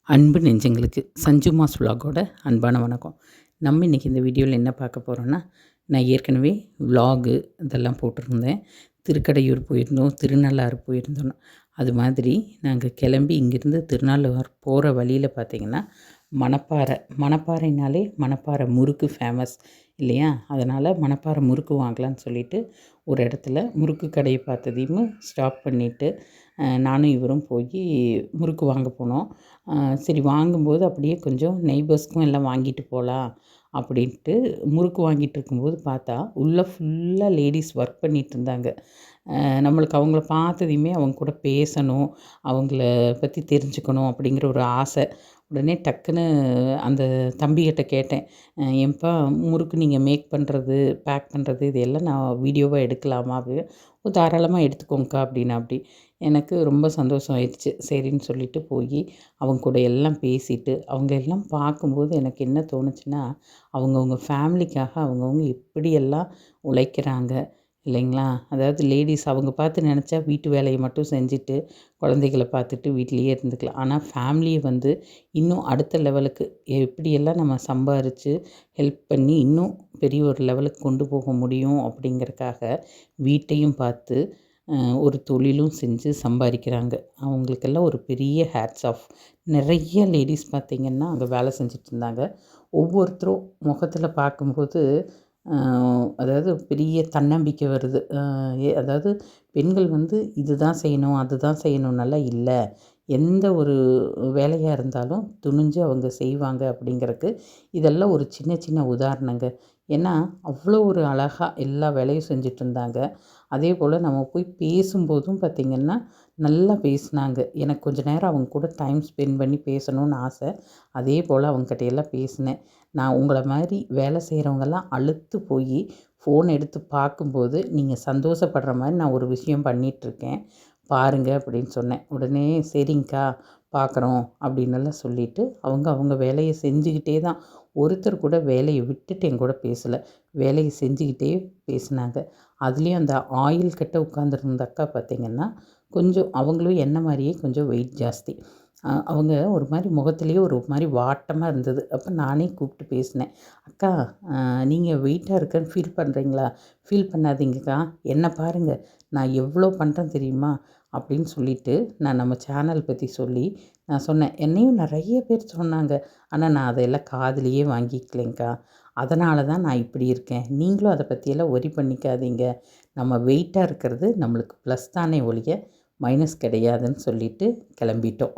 அன்பு நெஞ்சங்களுக்கு சஞ்சு மாஸ் விலாகோட அன்பான வணக்கம். நம்ம இன்றைக்கி இந்த வீடியோவில் என்ன பார்க்க போகிறோன்னா, நான் ஏற்கனவே விலாகு இதெல்லாம் போட்டிருந்தேன். திருக்கடையூர் போயிருந்தோம், திருநள்ளாறு போயிருந்தோம். அது மாதிரி நாங்கள் கிளம்பி இங்கேருந்து திருநள்ளாறு போகிற வழியில் பார்த்திங்கன்னா மணப்பாறைனாலே மணப்பாறை முறுக்கு ஃபேமஸ் இல்லையா? அதனால் மணப்பாறை முறுக்கு வாங்கலான்னு சொல்லிவிட்டு ஒரு இடத்துல முறுக்கு கடையை பார்த்ததையும் ஸ்டாப் பண்ணிவிட்டு நானும் இவரும் போய் முறுக்கு வாங்க போனோம். சரி வாங்கும்போது அப்படியே கொஞ்சம் நெய்பர்ஸ்க்கும் எல்லாம் வாங்கிட்டு போகலாம் அப்படின்ட்டு முறுக்கு வாங்கிட்டு இருக்கும்போது பார்த்தா உள்ளே ஃபுல்லாக லேடீஸ் ஒர்க் பண்ணிகிட்டு இருந்தாங்க. நம்மளுக்கு அவங்கள பார்த்ததையுமே அவங்க கூட பேசணும், அவங்கள பற்றி தெரிஞ்சுக்கணும் அப்படிங்கிற ஒரு ஆசை. உடனே டக்குன்னு அந்த தம்பிகிட்ட கேட்டேன், ஏன்பா முறுக்கு நீங்கள் மேக் பண்ணுறது, பேக் பண்ணுறது இது எல்லாம் நான் வீடியோவாக எடுக்கலாமா அப்படின்னு. தாராளமாக எடுத்துக்கோங்கக்கா அப்படின்னா. அப்படி எனக்கு ரொம்ப சந்தோஷம் ஆயிடுச்சு. சரின்னு சொல்லிட்டு போய் அவங்க கூட எல்லாம் பேசிட்டு அவங்க எல்லாம் பார்க்கும்போது எனக்கு என்ன தோணுச்சுன்னா, அவங்கவுங்க ஃபேமிலிக்காக அவங்கவுங்க எப்படியெல்லாம் உழைக்கிறாங்க இல்லைங்களா? அதாவது லேடீஸ் அவங்க பார்த்து நினச்சா வீட்டு வேலையை மட்டும் செஞ்சுட்டு குழந்தைகளை பார்த்துட்டு வீட்டிலையே இருந்துக்கலாம். ஆனால் ஃபேமிலியை இன்னும் அடுத்த லெவலுக்கு எப்படியெல்லாம் நம்ம சம்பாரித்து ஹெல்ப் பண்ணி இன்னும் பெரிய ஒரு லெவலுக்கு கொண்டு போக முடியும் அப்படிங்கிறக்காக வீட்டையும் பார்த்து ஒரு தொழிலும் செஞ்சு சம்பாதிக்கிறாங்க. அவங்களுக்கெல்லாம் ஒரு பெரிய ஹேட்ஸ் ஆஃப். நிறைய லேடீஸ் பார்த்திங்கன்னா அங்கே வேலை செஞ்சிட்ருந்தாங்க. ஒவ்வொருத்தரும் முகத்தில் பார்க்கும்போது அதாவது பெரிய தன்னம்பிக்கை வருது. அதாவது பெண்கள் இதுதான் செய்யணும் அதுதான் செய்யணுன்னெல்லாம் இல்லை, எந்த ஒரு வேலையாக இருந்தாலும் துணிஞ்சு அவங்க செய்வாங்க அப்படிங்கிறதுக்கு இதெல்லாம் ஒரு சின்ன சின்ன உதாரணங்க. ஏன்னா அவ்வளோ ஒரு அழகாக எல்லா வேலையும் செஞ்சிட்ருந்தாங்க. அதே போல் நம்ம போய் பேசும்போதும் பார்த்திங்கன்னா நல்லா பேசினாங்க. எனக்கு கொஞ்சம் நேரம் அவங்க கூட டைம் ஸ்பெண்ட் பண்ணி பேசணும்னு ஆசை. அதே போல் அவங்ககிட்டையெல்லாம் பேசினேன். நான் உங்களை மாதிரி வேலை செய்கிறவங்கெல்லாம் அலுத்து போய் ஃபோன் எடுத்து பார்க்கும்போது நீங்கள் சந்தோஷப்படுற மாதிரி நான் ஒரு விஷயம் பண்ணிகிட்ருக்கேன் பாருங்க அப்படின்னு சொன்னேன். உடனே சரிங்க்கா பார்க்குறோம் அப்படின்னெல்லாம் சொல்லிவிட்டு அவங்க வேலையை செஞ்சுக்கிட்டே தான், ஒருத்தர் கூட வேலையை விட்டுட்டு என் கூட பேசலை, வேலையை செஞ்சுக்கிட்டே பேசினாங்க. அதுலேயும் அந்த ஆயில் கட்ட உட்காந்துருந்த அக்கா பார்த்திங்கன்னா கொஞ்சம் அவங்களும் என்ன மாதிரியே கொஞ்சம் வெயிட் ஜாஸ்தி. அவங்க ஒரு மாதிரி முகத்துலேயே ஒரு மாதிரி வாட்டமாக இருந்தது. அப்போ நானே கூப்பிட்டு பேசினேன், அக்கா நீங்கள் வெயிட்டாக இருக்கேன்னு ஃபீல் பண்ணுறீங்களா? ஃபீல் பண்ணாதீங்கக்கா, என்னை பாருங்கள் நான் எவ்வளோ பண்ணுறேன் தெரியுமா அப்படின்னு சொல்லிவிட்டு நான் நம்ம சேனல் பற்றி சொல்லி நான் சொன்னேன். என்னையும் நிறைய பேர் சொன்னாங்க, ஆனால் நான் அதையெல்லாம் காதுலேயே வாங்கிக்கலைங்க்கா. அதனால தான் நான் இப்படி இருக்கேன். நீங்களும் அதை பற்றியெல்லாம் ஒரி பண்ணிக்காதீங்க. நம்ம வெயிட்டாக இருக்கிறது நம்மளுக்கு ப்ளஸ் தானே ஒழிய மைனஸ் கிடையாதுன்னு சொல்லிவிட்டு கிளம்பிட்டோம்.